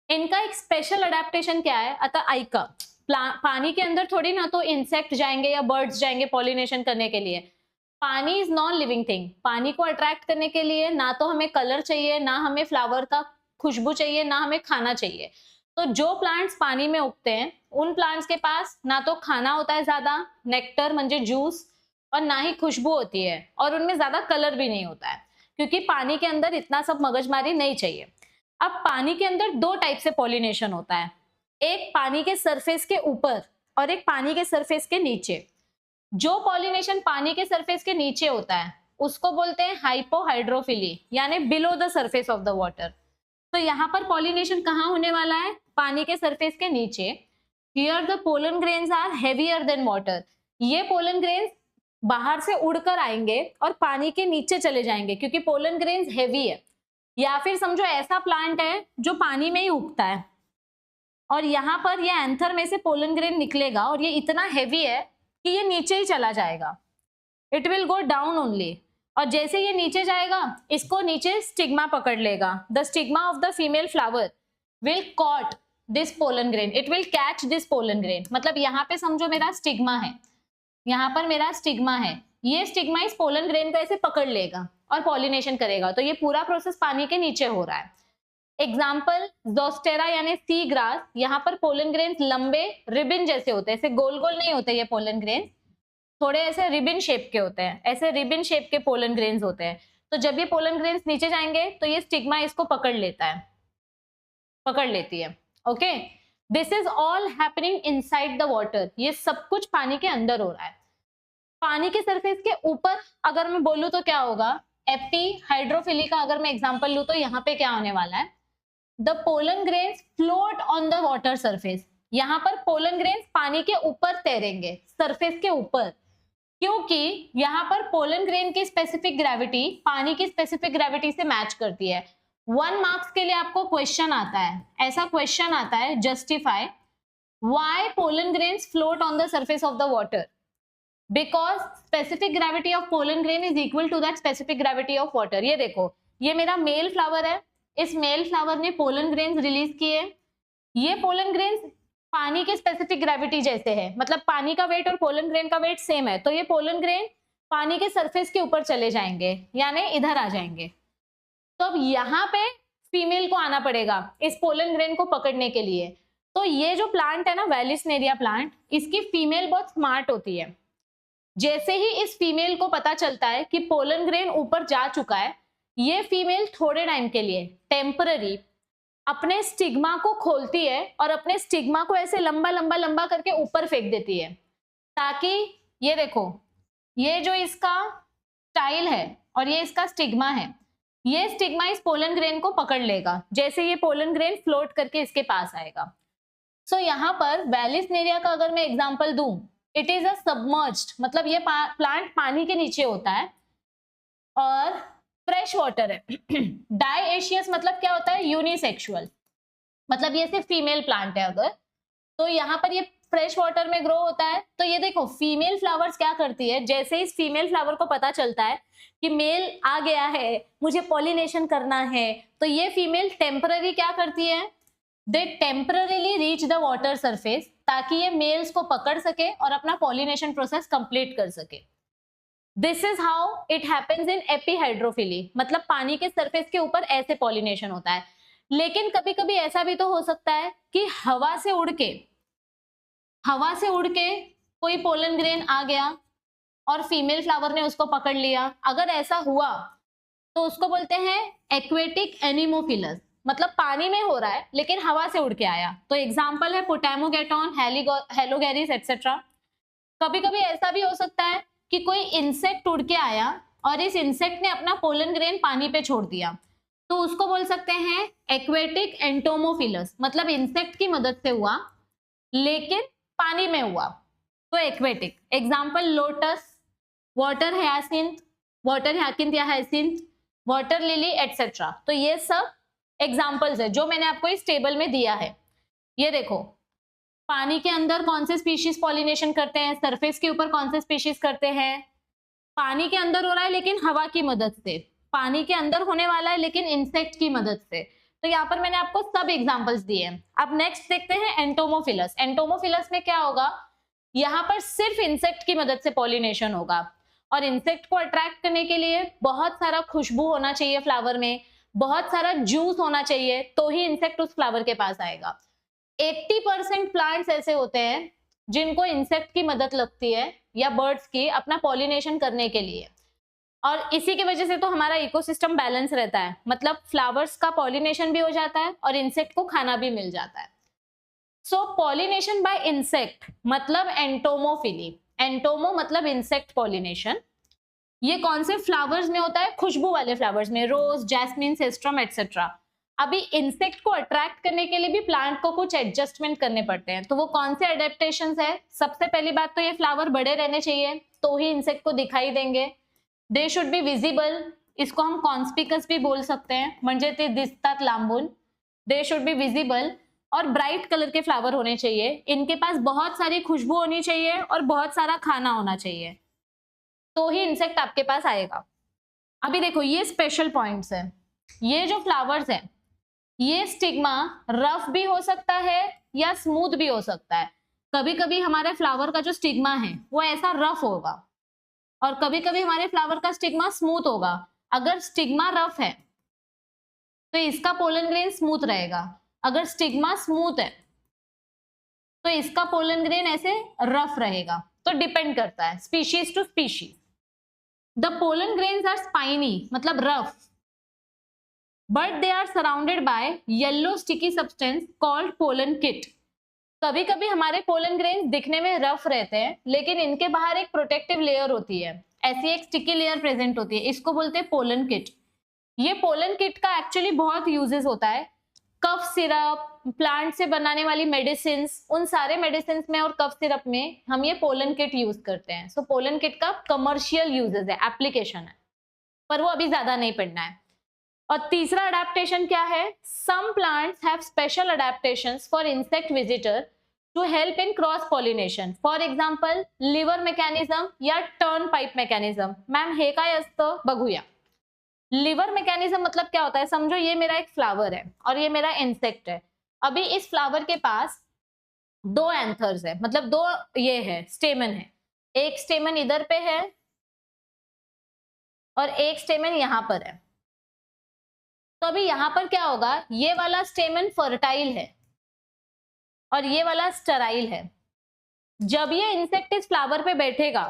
इनका एक स्पेशल अडेप्टेशन क्या है? अतः आइका, पानी के अंदर थोड़ी ना तो इंसेक्ट जाएंगे या बर्ड्स जाएंगे पॉलिनेशन करने के लिए। पानी इज नॉन लिविंग थिंग। पानी को अट्रैक्ट करने के लिए ना तो हमें कलर चाहिए, ना हमें फ्लावर का खुशबू चाहिए, ना हमें खाना चाहिए। तो जो प्लांट्स पानी में उगते हैं उन प्लांट्स के पास ना तो खाना होता है ज्यादा, नेक्टर म्हणजे जूस, और ना ही खुशबू होती है, और उनमें ज्यादा कलर भी नहीं होता है, क्योंकि पानी के अंदर इतना सब मगजमारी नहीं चाहिए। अब पानी के अंदर दो टाइप से पॉलिनेशन होता है, एक पानी के सरफेस के ऊपर और एक पानी के सरफेस के नीचे। जो पॉलिनेशन पानी के सरफेस के नीचे होता है उसको बोलते हैं हाइपोहाइड्रोफिली, यानी below the surface of the water. तो यहाँ पर पॉलिनेशन कहाँ होने वाला है? पानी के सरफेस के नीचे। Here the pollen grains are heavier than water. ये पोलन ग्रेन्स बाहर से उड़कर आएंगे और पानी के नीचे चले जाएंगे, क्योंकि पोलन ग्रेन्स हेवी है। या फिर समझो ऐसा प्लांट है जो पानी में ही उगता है और यहाँ पर ये एंथर में से पोलन ग्रेन निकलेगा और ये इतना हेवी है कि ये नीचे ही चला जाएगा, it will go down only. और जैसे ये नीचे जाएगा इसको नीचे स्टिग्मा पकड़ लेगा। The stigma of the female flower will caught this pollen grain, it will catch this pollen grain. मतलब यहाँ पे समझो मेरा स्टिग्मा है, यहाँ पर मेरा स्टिग्मा है, ये स्टिग्मा इस पोलन ग्रेन को ऐसे पकड़ लेगा और पॉलिनेशन करेगा। तो ये पूरा प्रोसेस पानी के नीचे हो रहा है। एग्जाम्पल जोस्टेरा यानी सी ग्रास, यहाँ पर पोलन ग्रेन्स लंबे रिबिन जैसे होते हैं, ऐसे गोल गोल नहीं होते ये पोलन ग्रेन्स, थोड़े ऐसे रिबिन शेप के होते हैं, ऐसे रिबिन शेप के पोलन ग्रेन्स होते हैं। तो जब ये पोलन ग्रेन्स नीचे जाएंगे तो ये स्टिग्मा इसको पकड़ लेता है, पकड़ लेती है। Okay, this is all happening inside the water. ये सब कुछ पानी के अंदर हो रहा है। पानी के सरफेस के ऊपर अगर मैं बोलूं तो क्या होगा? एपीहाइड्रोफिली का अगर मैं एग्जांपल लूं तो यहाँ पे क्या होने वाला है? The pollen grains float on the water surface. यहाँ पर पोलन ग्रेन्स पानी के ऊपर तैरेंगे, सरफेस के ऊपर, क्योंकि यहाँ पर पोलन ग्रेन की स्पेसिफिक ग्रेविटी पानी की स्पेसिफिक ग्रेविटी से मैच करती है। 1 मार्क्स के लिए आपको क्वेश्चन आता है, ऐसा क्वेश्चन आता है, justify why pollen grains float on the surface of the water, because specific gravity of pollen grain is equal to that specific gravity of water. ये देखो, ये मेरा मेल फ्लावर है, इस मेल फ्लावर ने पोलन ग्रेन्स रिलीज किए। ये pollen grains पानी के स्पेसिफिक ग्रेविटी जैसे है, मतलब पानी का वेट और पोलन ग्रेन का वेट सेम है, तो ये पोलन ग्रेन पानी के सरफेस के ऊपर चले जाएंगे, यानी इधर आ जाएंगे। तो अब यहाँ पे फीमेल को आना पड़ेगा इस पोलन ग्रेन को पकड़ने के लिए। तो ये जो प्लांट है ना, वेलिस्नेरिया प्लांट, इसकी फीमेल बहुत स्मार्ट होती है। जैसे ही इस फीमेल को पता चलता है कि पोलन ग्रेन ऊपर जा चुका है, ये फीमेल थोड़े टाइम के लिए टेम्पररी अपने स्टिग्मा को खोलती है और अपने स्टिग्मा को ऐसे लंबा लंबा लंबा करके ऊपर फेंक देती है, ताकि ये देखो, ये जो इसका स्टाइल है और ये इसका स्टिग्मा है, ये स्टिग्मा इस पोलन ग्रेन को पकड़ लेगा जैसे ये पोलन ग्रेन फ्लोट करके इसके पास आएगा। सो यहाँ पर वेलिस्नेरिया का अगर मैं एग्जांपल दूं, इट इज अ सबमर्ज्ड, मतलब ये प्लांट पानी के नीचे होता है और फ्रेश वाटर है। डायएशियस मतलब क्या होता है? यूनिसेक्सुअल, मतलब ये सिर्फ फीमेल प्लांट है अगर, तो यहाँ पर ये फ्रेश वाटर में ग्रो होता है। तो ये देखो, फीमेल फ्लावर्स क्या करती है, जैसे इस फीमेल फ्लावर को पता चलता है कि मेल आ गया है, मुझे पॉलिनेशन करना है, तो ये फीमेल टेम्पररी क्या करती है? They temporarily reach the water surface, ताकि ये मेल्स को पकड़ सके और अपना पॉलिनेशन प्रोसेस कंप्लीट कर सके। This is how it happens in epihydrophily, मतलब पानी के सरफेस के ऊपर ऐसे पॉलिनेशन होता है। लेकिन कभी कभी ऐसा भी तो हो सकता है कि हवा से उड़ के कोई पोलन ग्रेन आ गया और फीमेल फ्लावर ने उसको पकड़ लिया। अगर ऐसा हुआ तो उसको बोलते हैं एक्वेटिक एनिमोफिलस, मतलब पानी में हो रहा है लेकिन हवा से उड़ के आया। तो एग्जाम्पल है पोटैमोगेटॉन, हेलोगेरिस एक्सेट्रा। कभी कभी ऐसा भी हो सकता है कि कोई इंसेक्ट उड़ के आया और इस इंसेक्ट ने अपना पोलन ग्रेन पानी पे छोड़ दिया, तो उसको बोल सकते हैं एक्वेटिक एंटोमोफिलस, मतलब इंसेक्ट की मदद से हुआ लेकिन पानी में हुआ, तो एक्वेटिक। एग्जाम्पल लोटस, वाटर ह्याकिंथ या हाइसिंथ, वाटर लिली एक्सेट्रा। तो ये सब एग्जाम्पल्स है जो मैंने आपको इस टेबल में दिया है। ये देखो, पानी के अंदर कौन से स्पीशीज पॉलिनेशन करते हैं, सरफेस के ऊपर कौन से स्पीशीज करते हैं। पानी के अंदर हो रहा है लेकिन हवा की मदद से, पानी के अंदर होने वाला है लेकिन इंसेक्ट की मदद से। तो यहाँ पर मैंने आपको सब एग्जांपल्स दिए हैं। अब नेक्स्ट देखते हैं एंटोमोफिलस। एंटोमोफिलस में क्या होगा, यहाँ पर सिर्फ इंसेक्ट की मदद से पॉलिनेशन होगा, और इंसेक्ट को अट्रैक्ट करने के लिए बहुत सारा खुशबू होना चाहिए फ्लावर में, बहुत सारा जूस होना चाहिए, तो ही इंसेक्ट उस फ्लावर के पास आएगा। 80% प्लांट्स ऐसे होते हैं जिनको इंसेक्ट की मदद लगती है या बर्ड्स की अपना पॉलिनेशन करने के लिए, और इसी की वजह से तो हमारा इकोसिस्टम बैलेंस रहता है, मतलब फ्लावर्स का पॉलिनेशन भी हो जाता है और इंसेक्ट को खाना भी मिल जाता है। सो पॉलिनेशन बाय इंसेक्ट मतलब एंटोमोफिली। एंटोमो मतलब इंसेक्ट पॉलिनेशन। ये कौन से फ्लावर्स में होता है, खुशबू वाले फ्लावर्स में, रोज, जैस्मिन, सेस्ट्रम एटसेट्रा। अभी इंसेक्ट को अट्रैक्ट करने के लिए भी प्लांट को कुछ एडजस्टमेंट करने पड़ते हैं, तो वो कौन से एडेप्टेशंस है। सबसे पहली बात तो ये फ्लावर बड़े रहने चाहिए, तो ही इंसेक्ट को दिखाई देंगे। दे शुड बी विजिबल, इसको हम कॉन्स्पिकस भी बोल सकते हैं, म्हणजे ते दिसतात लांबून। दे शुड बी विजिबल, और ब्राइट कलर के फ्लावर होने चाहिए। इनके पास बहुत सारी खुशबू होनी चाहिए और बहुत सारा खाना होना चाहिए, तो ही इंसेक्ट आपके पास आएगा। अभी देखो ये स्पेशल पॉइंट्स है। ये जो फ्लावर्स है, ये स्टिग्मा रफ भी हो सकता है या स्मूथ भी हो सकता है। कभी कभी हमारे फ्लावर का जो स्टिग्मा है वो ऐसा रफ होगा, और कभी कभी हमारे फ्लावर का स्टिग्मा स्मूथ होगा। अगर स्टिग्मा रफ है तो इसका पोलन ग्रेन स्मूथ रहेगा, अगर स्टिग्मा स्मूथ है तो इसका पोलन ग्रेन ऐसे रफ रहेगा। तो डिपेंड करता है species to species. The pollen grains are spiny मतलब rough, but they are surrounded by yellow sticky substance called pollenkitt. कभी कभी हमारे पोलन ग्रेन्स दिखने में रफ रहते हैं, लेकिन इनके बाहर एक प्रोटेक्टिव लेयर होती है, ऐसी एक स्टिकी लेयर प्रेजेंट होती है, इसको बोलते हैं पोलन किट। ये पोलन किट का एक्चुअली बहुत यूजेस होता है। कफ सिरप, प्लांट से बनाने वाली मेडिसिन, उन सारे मेडिसिन में और कफ सिरप में हम ये पोलन किट यूज करते हैं। सो पोलन किट का कमर्शियल यूजेस है, एप्लीकेशन है, पर वो अभी ज्यादा नहीं पढ़ना है। और तीसरा अडेप्टेशन क्या है, some plants have special adaptations for insect visitor to help in cross pollination. For example lever mechanism या टर्न पाइप मेकॅनिझम। मैम हे काय असतं बघूया। लिवर मैकेनिज्म मतलब क्या होता है, समझो ये मेरा एक फ्लावर है और ये मेरा इंसेक्ट है। अभी इस फ्लावर के पास दो एंथर्स है, मतलब दो ये है स्टेमन है, एक स्टेमन इधर पे है और एक स्टेमन यहां पर है। तो अभी यहां पर क्या होगा, ये वाला स्टेमन फर्टाइल है और ये वाला स्टेराइल है। जब ये इंसेक्ट इस फ्लावर पे बैठेगा,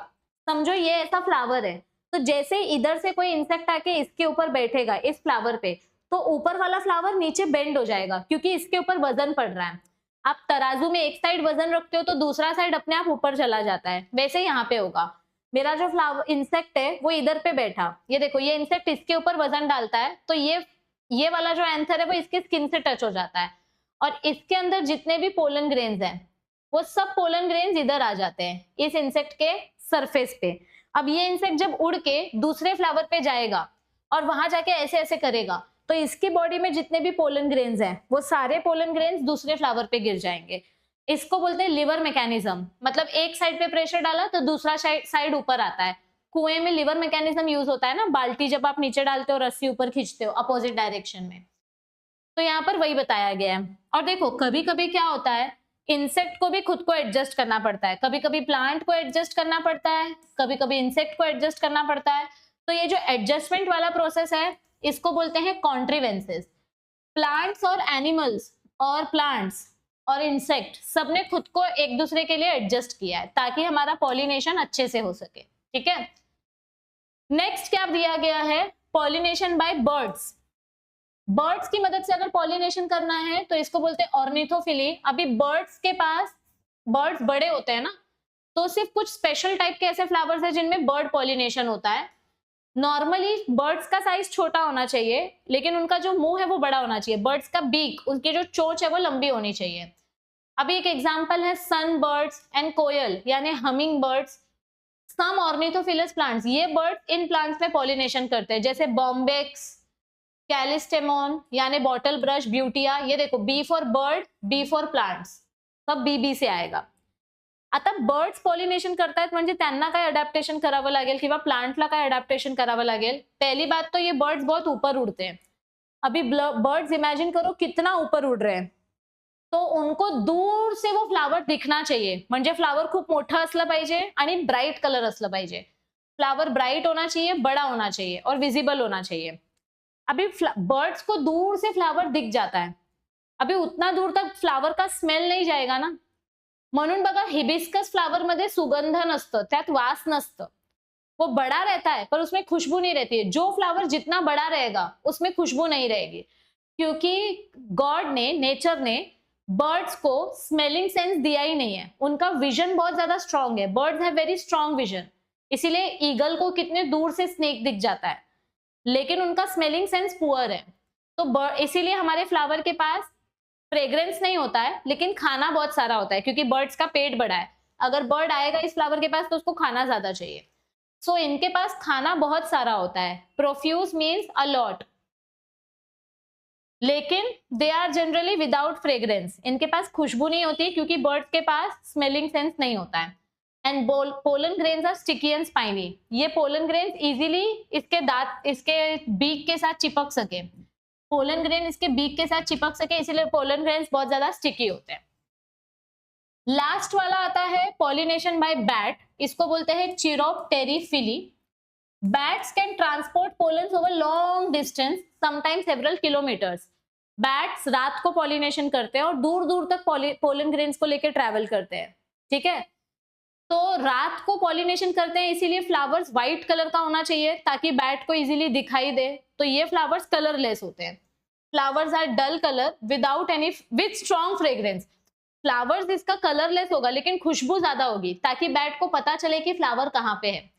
समझो ये ऐसा फ्लावर है, तो जैसे इधर से कोई इंसेक्ट आके इसके ऊपर बैठेगा इस फ्लावर पे, तो ऊपर वाला फ्लावर नीचे बेंड हो जाएगा, क्योंकि इसके ऊपर वजन पड़ रहा है। आप तराजू में एक साइड वजन रखते हो तो दूसरा साइड अपने आप ऊपर चला जाता है, वैसे यहाँ पे होगा। मेरा जो फ्लावर इंसेक्ट है वो इधर पे बैठा, ये देखो ये इंसेक्ट इसके ऊपर वजन डालता है, तो ये वाला जो एंथर है वो इसकी स्किन से टच हो जाता है, और इसके अंदर जितने भी पोलन ग्रेन्स हैं वो सब पोलन ग्रेन्स इधर आ जाते हैं इस इंसेक्ट के सरफेस पे। अब ये इंसेक्ट जब उड़ के दूसरे फ्लावर पे जाएगा और वहां जाके ऐसे ऐसे करेगा, तो इसकी बॉडी में जितने भी पोलन ग्रेन्स हैं वो सारे पोलन ग्रेन्स दूसरे फ्लावर पे गिर जाएंगे। इसको बोलते हैं लिवर मैकेनिज्म, मतलब एक साइड पे प्रेशर डाला तो दूसरा साइड ऊपर आता है। कुएं में लिवर मैकेनिज्म यूज होता है ना, बाल्टी जब आप नीचे डालते हो रस्सी ऊपर खींचते हो अपोजिट डायरेक्शन में, तो यहाँ पर वही बताया गया है। और देखो कभी कभी क्या होता है, इंसेक्ट को भी खुद को एडजस्ट करना पड़ता है, कभी कभी प्लांट को एडजस्ट करना पड़ता है, कभी कभी इंसेक्ट को एडजस्ट करना पड़ता है। तो ये जो एडजस्टमेंट वाला प्रोसेस है इसको बोलते हैं कॉन्ट्रीवेंसेस। प्लांट्स और एनिमल्स और प्लांट्स और इंसेक्ट सबने खुद को एक दूसरे के लिए एडजस्ट किया है ताकि हमारा पॉलिनेशन अच्छे से हो सके, ठीक है। नेक्स्ट क्या दिया गया है, पॉलिनेशन बाय बर्ड्स। बर्ड्स की मदद से अगर पॉलिनेशन करना है तो इसको बोलते हैं ऑर्निथोफिली। अभी बर्ड्स के पास, बर्ड्स बड़े होते हैं ना, तो सिर्फ कुछ स्पेशल टाइप के ऐसे फ्लावर्स हैं जिनमें बर्ड पॉलिनेशन होता है। नॉर्मली बर्ड्स का साइज छोटा होना चाहिए, लेकिन उनका जो मुंह है वो बड़ा होना चाहिए। बर्ड्स का बीक, उनकी जो चोंच है वो लंबी होनी चाहिए। अभी एक एग्जांपल है सन बर्ड्स एंड कोयल यानी हमिंग बर्ड्स। सम ऑर्निथोफिलस प्लांट्स, ये बर्ड्स इन प्लांट्स में पॉलिनेशन करते हैं, जैसे बॉम्बेक्स, कैलिस्टेमोन यानी बॉटल ब्रश, ब्यूटिया। ये देखो B for bird, B for plants, सब बी से आएगा। आता बर्ड्स पॉलिनेशन करतायत म्हणजे त्यांना काय अडॅप्टेशन करावं लागेल किंवा प्लांटला काय अडॅप्टेशन करावं लागेल। पहली बात तो ये बर्ड्स बहुत ऊपर उड़ते हैं, अभी बर्ड्स इमेजिन करो कितना ऊपर उड़ रहे हैं, तो उनको दूर से वो फ्लावर दिखना चाहिए. म्हणजे फ्लावर खूप मोठा असला पाहिजे आणि ब्राइट कलर असलं पाहिजे. फ्लावर ब्राइट होना चाहिए, बड़ा होना चाहिए और विजिबल होना चाहिए. अभी बर्ड्स को दूर से फ्लावर दिख जाता है, अभी उतना दूर तक फ्लावर का स्मेल नहीं जाएगा ना. म्हणून बघा हिबिस्कस फ्लावर मध्ये सुगंध नसतं, त्यात वास नसतं. वो बड़ा रहता है पर उसमें खुशबू नहीं रहती है. जो फ्लावर जितना बड़ा रहेगा उसमें खुशबू नहीं रहेगी, क्योंकि गॉड ने, नेचर ने बर्ड्स को स्मेलिंग सेंस दिया ही नहीं है. उनका विजन बहुत ज्यादा स्ट्रांग है. Birds have very strong vision. इसीलिए ईगल को कितने दूर से स्नेक दिख जाता है, लेकिन उनका स्मेलिंग सेंस पुअर है. तो इसीलिए हमारे फ्लावर के पास फ्रेग्रेंस नहीं होता है, लेकिन खाना बहुत सारा होता है, क्योंकि बर्ड्स का पेट बड़ा है. अगर बर्ड आएगा इस फ्लावर के पास तो उसको खाना ज्यादा चाहिए. सो इनके पास खाना बहुत सारा होता है. प्रोफ्यूज मीन्स अ लॉट, लेकिन they are generally without fragrance. इनके पास खुशबू नहीं होती क्योंकि बर्ड्स के पास स्मेलिंग सेंस नहीं होता है. And pollen grains are sticky and spiny. ये पोलन ग्रेन्स इजीली इसके दांत, इसके बीक के साथ चिपक सके. पोलन ग्रेन इसके बीक के साथ चिपक सके, इसीलिए पोलन ग्रेन्स बहुत ज्यादा स्टिकी होते हैं. लास्ट वाला आता है पॉलिनेशन बाय बैट. इसको बोलते हैं chiropterophily. Bats can transport pollens over long distance, sometimes several kilometres. Bats रात को पॉलिनेशन करते हैं और दूर दूर तक पोलन ग्रेन्स को लेकर ट्रैवल करते हैं. ठीक है, तो रात को पॉलिनेशन करते हैं, इसीलिए फ्लावर्स व्हाइट कलर का होना चाहिए ताकि बैट को इजीली दिखाई दे. तो ये फ्लावर्स कलरलेस होते हैं. Flowers are dull colour without any with strong fragrance. Flowers इसका कलरलेस होगा लेकिन खुशबू ज्यादा होगी, ताकि बैट को पता चले कि फ्लावर कहाँ पे है.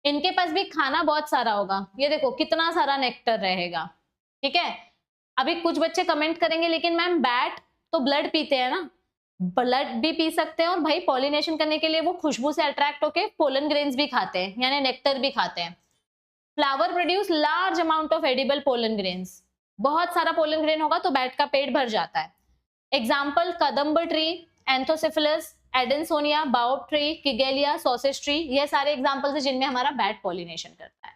इनके पास भी खाना बहुत सारा होगा. ये देखो कितना सारा नेक्टर रहेगा. ठीक है, अभी कुछ बच्चे कमेंट करेंगे लेकिन मैम बैट तो ब्लड पीते हैं ना. ब्लड भी पी सकते हैं और भाई पॉलिनेशन करने के लिए वो खुशबू से अट्रैक्ट होके पोलन ग्रेन्स भी खाते हैं, यानी नेक्टर भी खाते हैं. Flower produce large amount of edible pollen grains. बहुत सारा पोलन ग्रेन होगा तो बैट का पेट भर जाता है. Example kadam tree, Anthocephalus, Adansonia, baobab tree, Kigelia, sausage tree. ये सारे एग्जाम्पल्स हैं जिनमें हमारा बैट पॉलिनेशन करता है.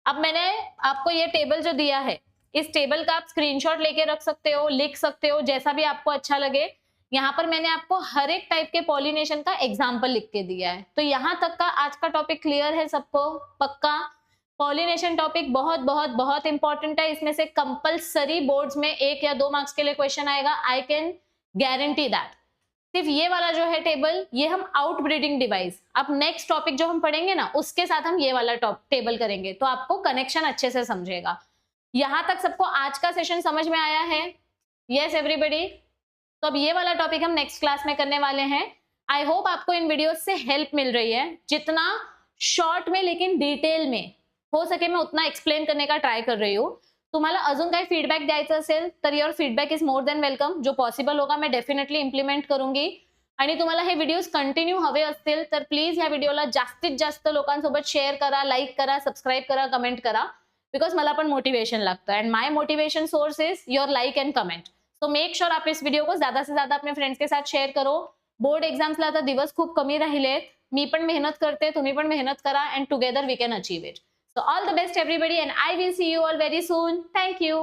अब मैंने आपको ये टेबल जो दिया है, इस टेबल का आप स्क्रीनशॉट लेके रख सकते हो, लिख सकते हो, जैसा भी आपको अच्छा लगे. यहाँ पर मैंने आपको हर एक टाइप के पॉलिनेशन का एग्जाम्पल लिख के दिया है. तो यहाँ तक का आज का टॉपिक क्लियर है सबको? पक्का? पॉलिनेशन टॉपिक बहुत बहुत बहुत इंपॉर्टेंट है. इसमें से कंपल्सरी बोर्ड्स में 1 या 2 मार्क्स के लिए क्वेश्चन आएगा. I can guarantee that. सिर्फ ये वाला जो है टेबल, ये हम आउट ब्रीडिंग डिवाइस, अब नेक्स्ट टॉपिक जो हम पढ़ेंगे ना उसके साथ हम ये वाला टेबल करेंगे, तो आपको कनेक्शन अच्छे से समझेगा. यहां तक सबको आज का सेशन समझ में आया है? Yes everybody. तो अब ये वाला टॉपिक हम नेक्स्ट क्लास में करने वाले हैं. आई होप आपको इन वीडियोस से हेल्प मिल रही है. जितना शॉर्ट में लेकिन डिटेल में हो सके मैं उतना एक्सप्लेन करने का ट्राय कर रही हूँ. तुम्हाला अजून काही फीडबॅक द्यायचं असेल तर your feedback is more than welcome. जो पॉसिबल होगा मैं डेफिनेटली इम्प्लिमेंट करूंगी. आणि तुम्हाला हे व्हिडिओज कंटिन्यू हवे असतील तर प्लीज ह्या व्हिडिओला जास्तीत जास्त लोकांसोबत शेअर करा, लाईक करा, सबस्क्राईब करा, कमेंट करा, बिकॉज मला पण मोटिवेशन लागतं. And my motivation source is your like and comment. तो मेक श्योर आप इस वीडियो को ज्यादा से ज्यादा अपने फ्रेंड्स के साथ शेअर करो. बोर्ड एग्जाम्सला आता दिवस खूप कमी राहिलेत. मी पण मेहनत करते, तुम्ही पण मेहनत करा, and together we can achieve it. So all the best everybody and I will see you all very soon. Thank you.